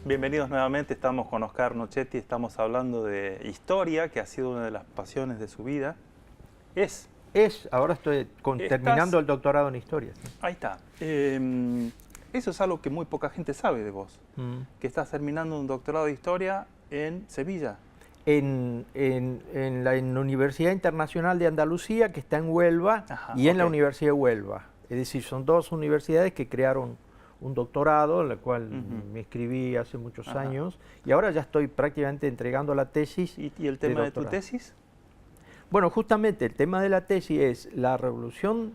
Bienvenidos nuevamente, estamos con Oscar Nochetti, estamos hablando de historia, que ha sido una de las pasiones de su vida. Ahora estoy Estás- terminando el doctorado en historia. Ahí está. Eso es algo que muy poca gente sabe de vos, que estás terminando un doctorado de historia en Sevilla. En la Universidad Internacional de Andalucía, que está en Huelva, Ajá, y en la ok. Universidad de Huelva. Es decir, son dos universidades que crearon un doctorado, en la cual me inscribí hace muchos Ajá. años, y ahora ya estoy prácticamente entregando la tesis. ¿Y el tema de tu doctorado. tesis? Bueno, justamente el tema de la tesis es la revolución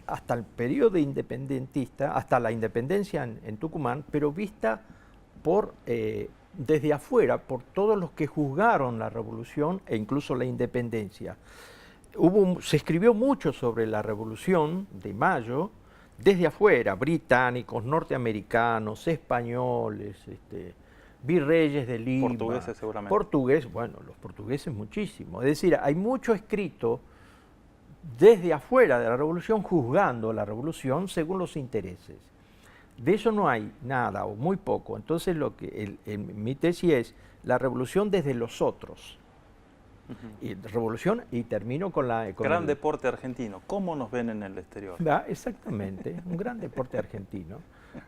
hasta el periodo independentista, hasta la independencia en Tucumán, pero vista desde afuera, por todos los que juzgaron la revolución e incluso la independencia. Se escribió mucho sobre la Revolución de Mayo desde afuera, británicos, norteamericanos, españoles, virreyes de Lima. Portugueses seguramente. Bueno, los portugueses muchísimo. Es decir, hay mucho escrito desde afuera de la Revolución juzgando la Revolución según los intereses. De eso no hay nada o muy poco. Entonces mi tesis es la revolución desde los otros. Y termino con Gran deporte argentino. ¿Cómo nos ven en el exterior? Exactamente, un gran deporte argentino.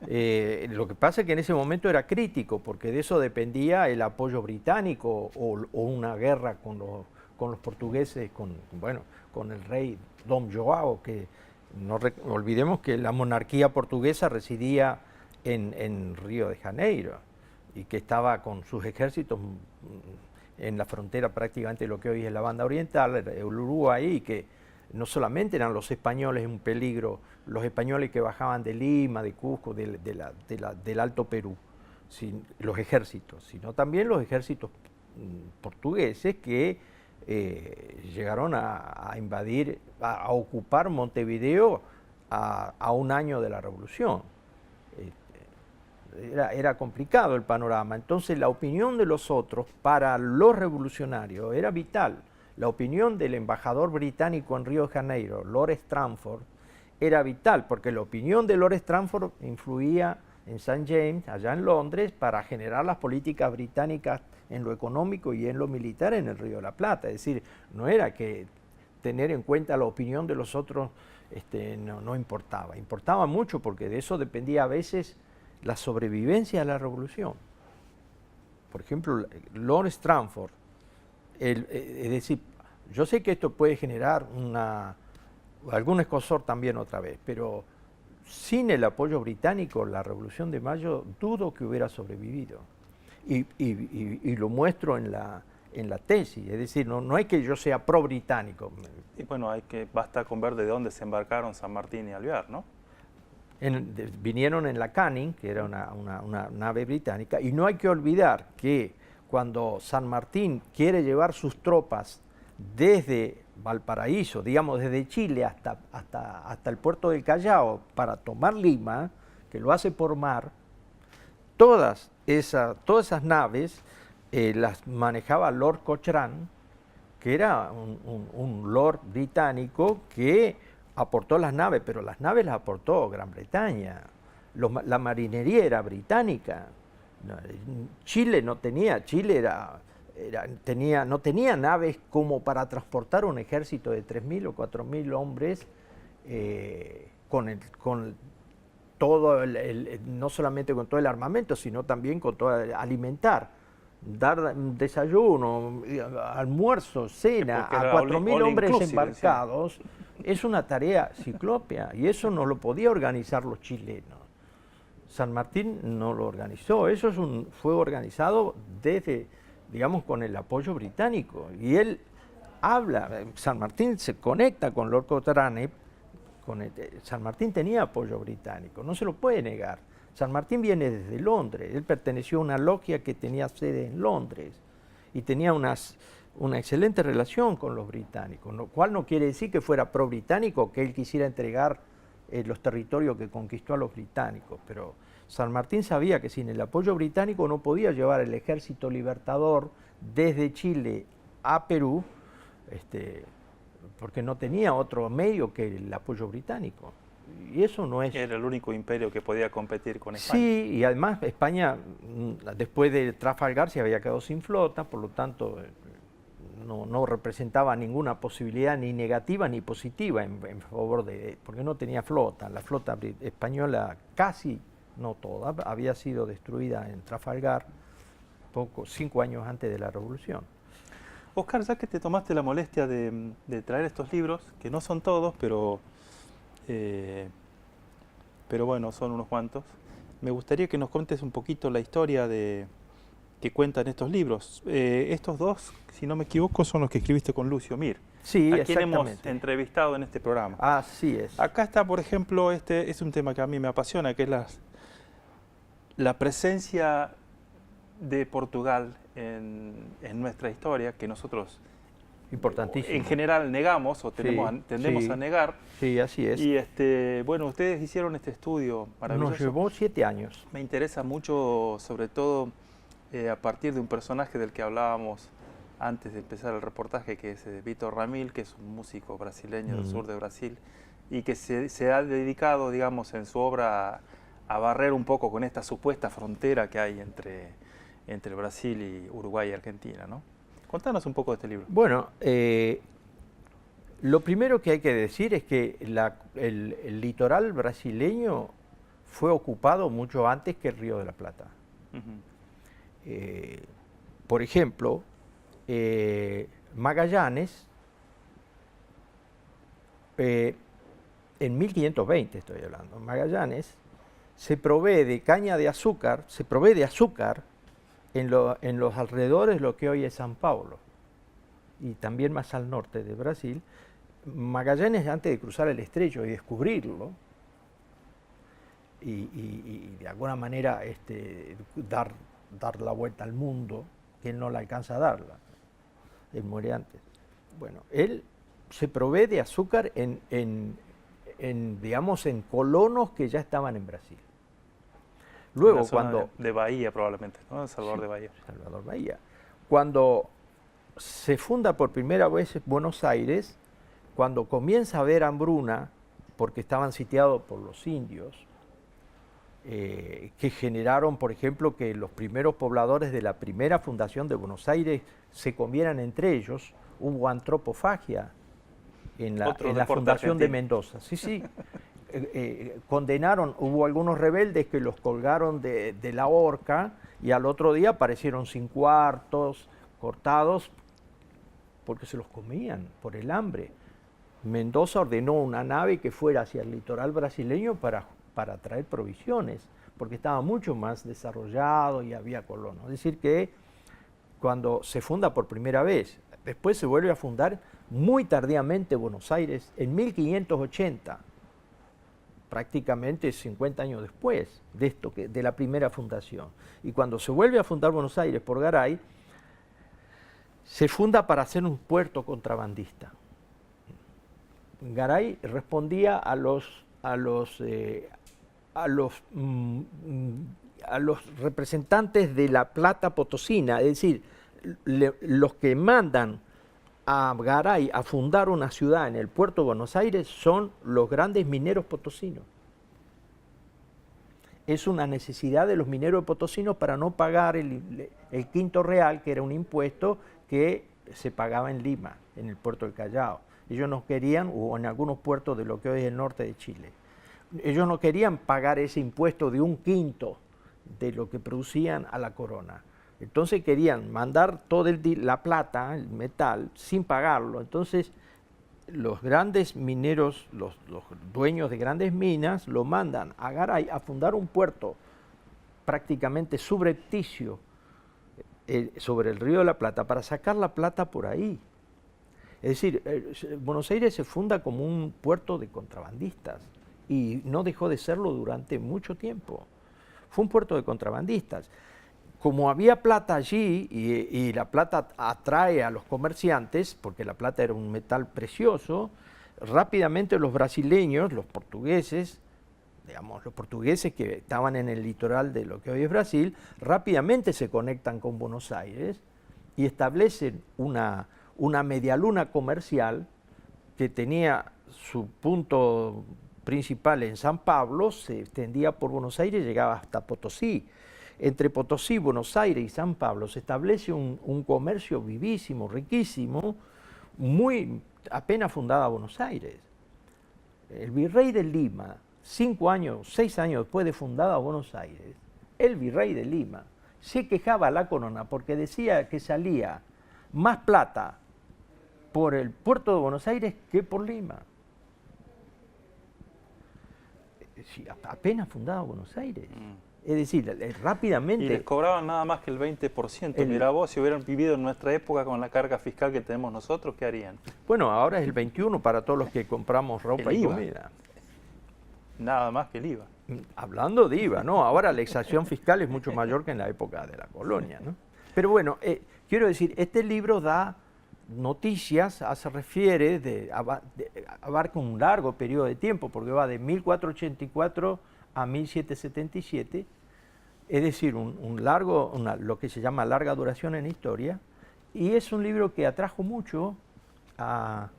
Lo que pasa es que en ese momento era crítico, porque de eso dependía el apoyo británico o una guerra con los portugueses, con el rey Dom João, que no olvidemos que la monarquía portuguesa residía en Río de Janeiro y que estaba con sus ejércitos en la frontera prácticamente de lo que hoy es la banda oriental, el Uruguay, y que no solamente eran los españoles un peligro, los españoles que bajaban de Lima, de Cusco, del Alto Perú, los ejércitos, sino también los ejércitos portugueses que llegaron a invadir, a ocupar Montevideo a un año de la Revolución. Era complicado el panorama. Entonces la opinión de los otros para los revolucionarios era vital. La opinión del embajador británico en Río de Janeiro, Lord Stranford, era vital, porque la opinión de Lord Stranford influía en St. James, allá en Londres, para generar las políticas británicas en lo económico y en lo militar en el Río de la Plata. Es decir, no era que tener en cuenta la opinión de los otros no importaba. Importaba mucho, porque de eso dependía a veces la sobrevivencia de la revolución. Por ejemplo, Lord Stranford, es decir, yo sé que esto puede generar algún escozor también otra vez, pero sin el apoyo británico, la Revolución de Mayo dudo que hubiera sobrevivido. Y lo muestro en la tesis, es decir, no es que yo sea pro-británico. Y bueno, basta con ver de dónde se embarcaron San Martín y Alvear, ¿no? Vinieron en la Canning, que era una nave británica, y no hay que olvidar que cuando San Martín quiere llevar sus tropas desde Valparaíso, digamos desde Chile hasta el puerto del Callao para tomar Lima, que lo hace por mar, todas esas naves las manejaba Lord Cochrane, que era un lord británico que aportó las naves, pero las naves las aportó Gran Bretaña. La marinería era británica. Chile no tenía, no tenía naves como para transportar un ejército de 3.000 o 4.000 hombres con todo no solamente con todo el armamento, sino también con todo alimentar, dar desayuno, almuerzo, cena a 4.000 hombres embarcados. Es una tarea ciclópea, y eso no lo podía organizar los chilenos. San Martín no lo organizó, eso fue organizado desde, digamos, con el apoyo británico. Y él San Martín se conecta con Lord Cochrane. San Martín tenía apoyo británico, no se lo puede negar. San Martín viene desde Londres, él perteneció a una logia que tenía sede en Londres y tenía una excelente relación con los británicos, lo cual no quiere decir que fuera pro-británico, que él quisiera entregar los territorios que conquistó a los británicos, pero San Martín sabía que sin el apoyo británico no podía llevar el ejército libertador desde Chile a Perú, porque no tenía otro medio que el apoyo británico. Y eso no es... Era el único imperio que podía competir con España. Sí, y además España, después de Trafalgar, se había quedado sin flota, por lo tanto no representaba ninguna posibilidad ni negativa ni positiva en favor de... porque no tenía flota. La flota española casi, no toda, había sido destruida en Trafalgar 5 años antes de la Revolución. Oscar, ya que te tomaste la molestia de traer estos libros, que no son todos, pero bueno, son unos cuantos, me gustaría que nos cuentes un poquito la historia que cuentan estos libros. Estos dos, si no me equivoco, son los que escribiste con Lucio Mir, sí, a quien hemos entrevistado en este programa. Así es. Acá está, por ejemplo, este es un tema que a mí me apasiona, que es la presencia de Portugal en nuestra historia, que nosotros importantísimo. En general negamos o tendemos a negar. Sí, así es. Y bueno, ustedes hicieron este estudio maravilloso. Nos llevó 7 años. Me interesa mucho, sobre todo a partir de un personaje del que hablábamos antes de empezar el reportaje, que es Vitor Ramil, que es un músico brasileño del sur de Brasil y que se ha dedicado, digamos, en su obra a barrer un poco con esta supuesta frontera que hay entre Brasil y Uruguay y Argentina, ¿no? Contanos un poco de este libro. Bueno, lo primero que hay que decir es que el litoral brasileño fue ocupado mucho antes que el Río de la Plata. Por ejemplo, Magallanes, en 1520 estoy hablando, Magallanes se provee de caña de azúcar, se provee de azúcar en los alrededores de lo que hoy es San Paulo y también más al norte de Brasil. Magallanes, antes de cruzar el estrecho y descubrirlo y de alguna manera dar la vuelta al mundo, que él no la alcanza a darla, él muere antes. Bueno, él se provee de azúcar digamos, en colonos que ya estaban en Brasil. Luego, cuando... de Bahía probablemente, ¿no? Salvador de Bahía. Salvador Bahía. Cuando se funda por primera vez Buenos Aires, cuando comienza a haber hambruna, porque estaban sitiados por los indios, que generaron, por ejemplo, que los primeros pobladores de la primera fundación de Buenos Aires se comieran entre ellos, hubo antropofagia en la fundación de Mendoza. Sí, sí. Condenaron, hubo algunos rebeldes que los colgaron de la horca y al otro día aparecieron sin cuartos, cortados, porque se los comían por el hambre. Mendoza ordenó una nave que fuera hacia el litoral brasileño para traer provisiones, porque estaba mucho más desarrollado y había colonos. Es decir que cuando se funda por primera vez, después se vuelve a fundar muy tardíamente Buenos Aires, en 1580, prácticamente 50 años después de esto, de la primera fundación. Y cuando se vuelve a fundar Buenos Aires por Garay, se funda para hacer un puerto contrabandista. Garay respondía a los representantes de la plata potosina, es decir, los que mandan a Garay a fundar una ciudad en el puerto de Buenos Aires son los grandes mineros potosinos. Es una necesidad de los mineros potosinos para no pagar el quinto real, que era un impuesto que se pagaba en Lima, en el puerto del Callao. Ellos no querían, o en algunos puertos de lo que hoy es el norte de Chile, ellos no querían pagar ese impuesto de 1/5 de lo que producían a la corona. Entonces querían mandar toda la plata, el metal, sin pagarlo. Entonces los grandes mineros, los dueños de grandes minas, lo mandan a Garay a fundar un puerto prácticamente subrepticio sobre el Río de la Plata para sacar la plata por ahí. Es decir, Buenos Aires se funda como un puerto de contrabandistas y no dejó de serlo durante mucho tiempo. Fue un puerto de contrabandistas. Como había plata allí y la plata atrae a los comerciantes, porque la plata era un metal precioso, rápidamente los brasileños, los portugueses, digamos, los portugueses que estaban en el litoral de lo que hoy es Brasil, rápidamente se conectan con Buenos Aires y establecen una medialuna comercial que tenía su punto principal en San Pablo, se extendía por Buenos Aires y llegaba hasta Potosí. Entre Potosí, Buenos Aires y San Pablo se establece un comercio vivísimo, riquísimo, muy apenas fundada Buenos Aires. El virrey de Lima, 6 años después de fundada Buenos Aires, el virrey de Lima se quejaba a la corona porque decía que salía más plata por el puerto de Buenos Aires que por Lima. Sí, apenas fundada Buenos Aires. Es decir, rápidamente... Y les cobraban nada más que el 20%. Mirá vos, si hubieran vivido en nuestra época con la carga fiscal que tenemos nosotros, ¿qué harían? Bueno, ahora es el 21% para todos los que compramos ropa y comida. Nada más que el IVA. Hablando de IVA, ¿no? Ahora la exacción fiscal es mucho mayor que en la época de la colonia, ¿no? Pero bueno, quiero decir, este libro da noticias, se refiere, abarca un largo periodo de tiempo, porque va de 1484 a 1777, es decir, lo que se llama larga duración en historia, y es un libro que atrajo mucho a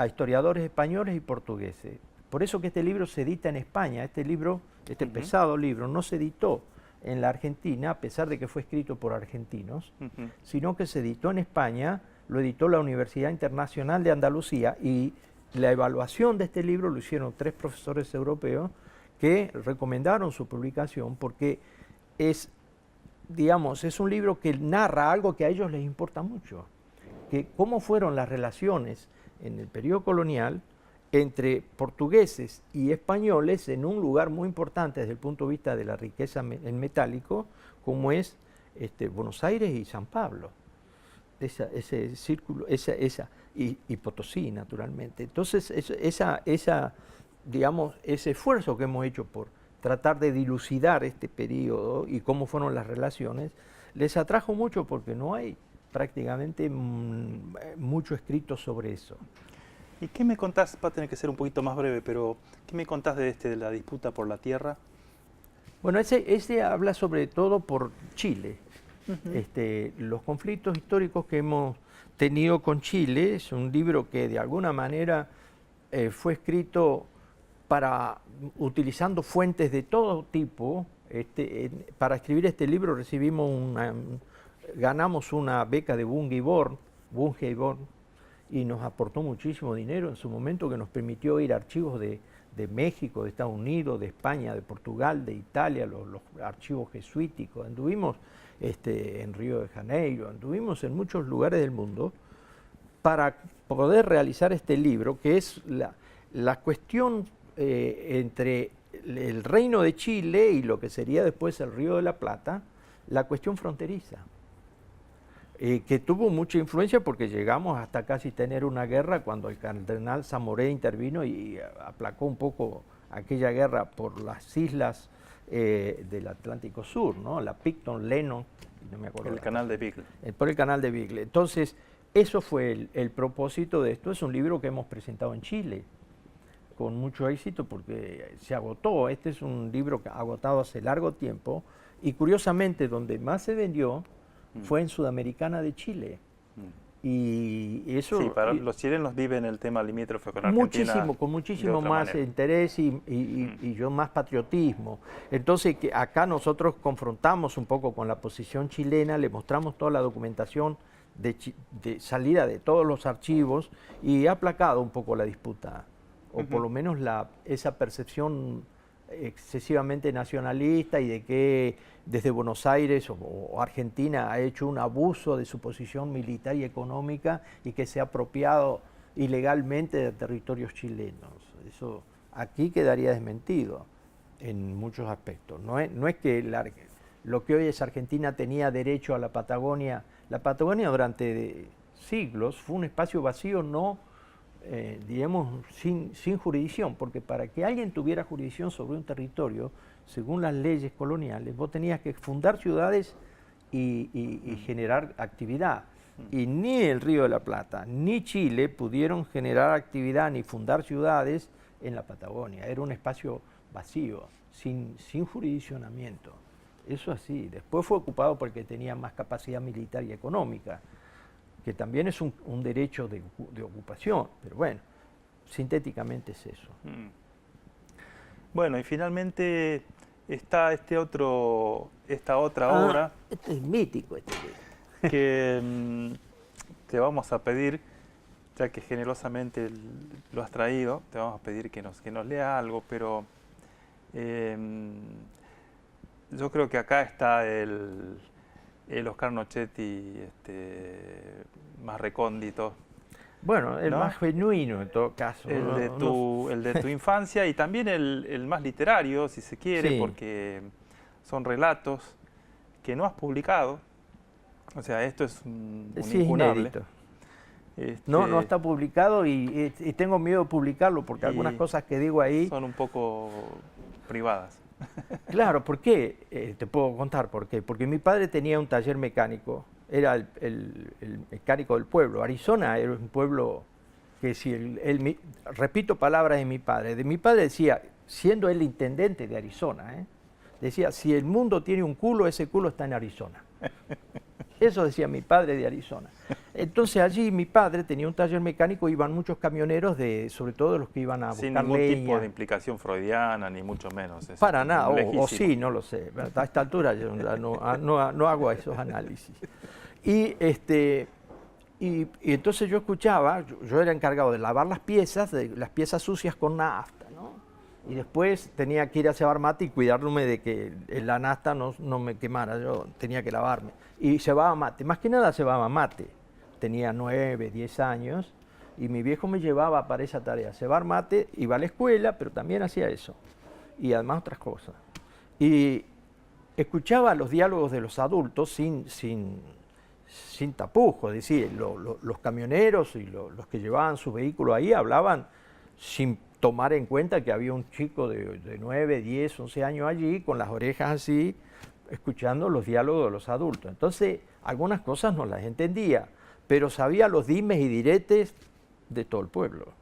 historiadores españoles y portugueses. Por eso que este libro se edita en España. Este pesado libro no se editó en la Argentina, a pesar de que fue escrito por argentinos, sino que se editó en España, lo editó la Universidad Internacional de Andalucía, y la evaluación de este libro lo hicieron 3 profesores europeos que recomendaron su publicación porque es un libro que narra algo que a ellos les importa mucho, que cómo fueron las relaciones en el periodo colonial entre portugueses y españoles en un lugar muy importante desde el punto de vista de la riqueza en metálico, como es Buenos Aires y San Pablo. Ese círculo, y Potosí, naturalmente. Entonces, ese esfuerzo que hemos hecho por tratar de dilucidar este periodo y cómo fueron las relaciones, les atrajo mucho porque no hay prácticamente mucho escrito sobre eso. ¿Y qué me contás? Va a tener que ser un poquito más breve, pero ¿qué me contás de la disputa por la tierra? Bueno, ese habla sobre todo por Chile. Los conflictos históricos que hemos tenido con Chile. Es un libro que de alguna manera fue escrito utilizando fuentes de todo tipo. Para escribir este libro ganamos una beca de Bungay-Born, y nos aportó muchísimo dinero en su momento, que nos permitió ir a archivos de México, de Estados Unidos, de España, de Portugal, de Italia, los archivos jesuíticos. Anduvimos en Río de Janeiro, anduvimos en muchos lugares del mundo para poder realizar este libro, que es la cuestión entre el Reino de Chile y lo que sería después el Río de la Plata, la cuestión fronteriza. Que tuvo mucha influencia porque llegamos hasta casi tener una guerra cuando el cardenal Zamoré intervino y aplacó un poco aquella guerra por las islas del Atlántico Sur, ¿no? La Picton, Lennon, no me acuerdo. El canal de Beagle. Por el canal de Beagle. Entonces, eso fue el propósito de esto. Es un libro que hemos presentado en Chile con mucho éxito porque se agotó. Este es un libro que ha agotado hace largo tiempo y curiosamente donde más se vendió fue en Sudamericana de Chile. Y eso... Sí, los chilenos viven el tema limítrofe con Argentina. Con muchísimo más interés y yo más patriotismo. Entonces, acá nosotros confrontamos un poco con la posición chilena, le mostramos toda la documentación de salida de todos los archivos y ha aplacado un poco la disputa, o por lo menos esa percepción excesivamente nacionalista y de que desde Buenos Aires o Argentina ha hecho un abuso de su posición militar y económica y que se ha apropiado ilegalmente de territorios chilenos. Eso aquí quedaría desmentido en muchos aspectos. No es que lo que hoy es Argentina tenía derecho a la Patagonia. La Patagonia durante siglos fue un espacio vacío digamos, sin jurisdicción, porque para que alguien tuviera jurisdicción sobre un territorio, según las leyes coloniales, vos tenías que fundar ciudades y generar actividad. Y ni el Río de la Plata, ni Chile pudieron generar actividad ni fundar ciudades en la Patagonia. Era un espacio vacío, sin jurisdiccionamiento. Eso así. Después fue ocupado porque tenía más capacidad militar y económica, que también es un derecho de ocupación, pero bueno, sintéticamente es eso. Bueno, y finalmente está esta otra obra. Este es mítico, este libro. Que te vamos a pedir, ya que generosamente lo has traído, te vamos a pedir que nos lea algo, pero yo creo que acá está el Oscar Nochetti más recóndito. Bueno, el ¿no? más genuino en todo caso. El de tu infancia y también el más literario, si se quiere, Sí. porque son relatos que no has publicado. O sea, esto es un Sí, es incunable. inédito. No está publicado y tengo miedo de publicarlo porque algunas cosas que digo ahí... Son un poco privadas. Claro, ¿por qué? Te puedo contar por qué. Porque mi padre tenía un taller mecánico, era el mecánico del pueblo. Arizona era un pueblo que si repito palabras de mi padre decía, siendo él intendente de Arizona, decía, si el mundo tiene un culo, ese culo está en Arizona. Eso decía mi padre de Arizona. Entonces allí mi padre tenía un taller mecánico, iban muchos camioneros, sobre todo los que iban a buscar leña. Sin ningún tipo de implicación freudiana, ni mucho menos. Para nada, o sí, no lo sé. A esta altura yo no hago esos análisis. Y entonces yo escuchaba, yo era encargado de lavar las piezas sucias con nafta, ¿no? Y después tenía que ir a cebar mate y cuidarme de que la nafta no me quemara, yo tenía que lavarme. Y cebaba mate, más que nada cebaba mate. Tenía 9, 10 años y mi viejo me llevaba para esa tarea, cebar mate, iba a la escuela, pero también hacía eso. Y además otras cosas. Y escuchaba los diálogos de los adultos sin tapujos, es decir, los camioneros y los que llevaban su vehículo ahí hablaban sin tomar en cuenta que había un chico de 9, 10, 11 años allí con las orejas así, escuchando los diálogos de los adultos. Entonces, algunas cosas no las entendía, pero sabía los dimes y diretes de todo el pueblo.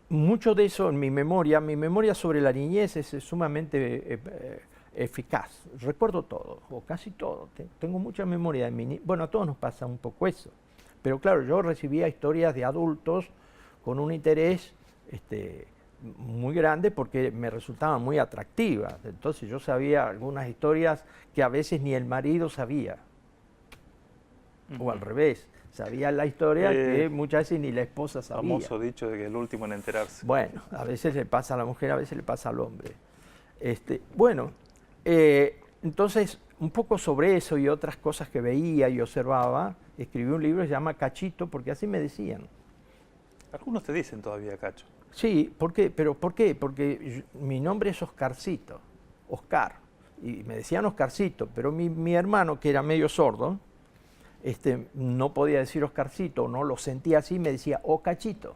Mucho de eso en mi memoria sobre la niñez es sumamente eficaz. Recuerdo todo, o casi todo. Tengo mucha memoria de mi niñez. Bueno, a todos nos pasa un poco eso. Pero claro, yo recibía historias de adultos con un interés muy grande porque me resultaban muy atractivas. Entonces yo sabía algunas historias que a veces ni el marido sabía. O al revés, sabía la historia que muchas veces ni la esposa sabía. Famoso dicho de que el último en enterarse. Bueno, a veces le pasa a la mujer, a veces le pasa al hombre. Entonces, un poco sobre eso y otras cosas que veía y observaba, escribí un libro que se llama Cachito, porque así me decían. Algunos te dicen todavía Cacho. Sí, ¿por qué? ¿Pero por qué? Porque mi nombre es Oscarcito, Oscar, y me decían Oscarcito, pero mi hermano, que era medio sordo, no podía decir Oscarcito, no lo sentía así, me decía Cachito.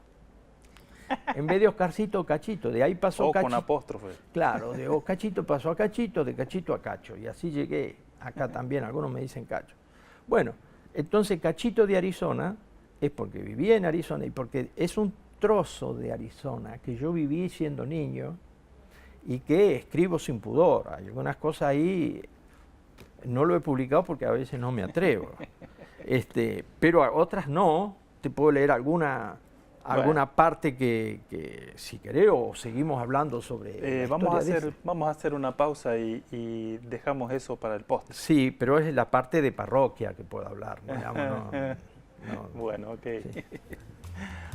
En vez de Oscarcito, Cachito, de ahí pasó Cachito. Con apóstrofe. Claro, de Cachito pasó a Cachito, de Cachito a Cacho, y así llegué, acá también, algunos me dicen Cacho. Bueno, entonces Cachito de Arizona es porque vivía en Arizona y porque es un trozo de Arizona que yo viví siendo niño y que escribo sin pudor. Hay algunas cosas ahí, no lo he publicado porque a veces no me atrevo. Pero a otras no, te puedo leer alguna parte que si querés o seguimos hablando sobre vamos a hacer una pausa y dejamos eso para el post. Sí, pero es la parte de parroquia que puedo hablar. Bueno, ok. Sí.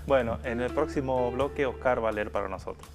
Bueno, en el próximo bloque Oscar va a leer para nosotros.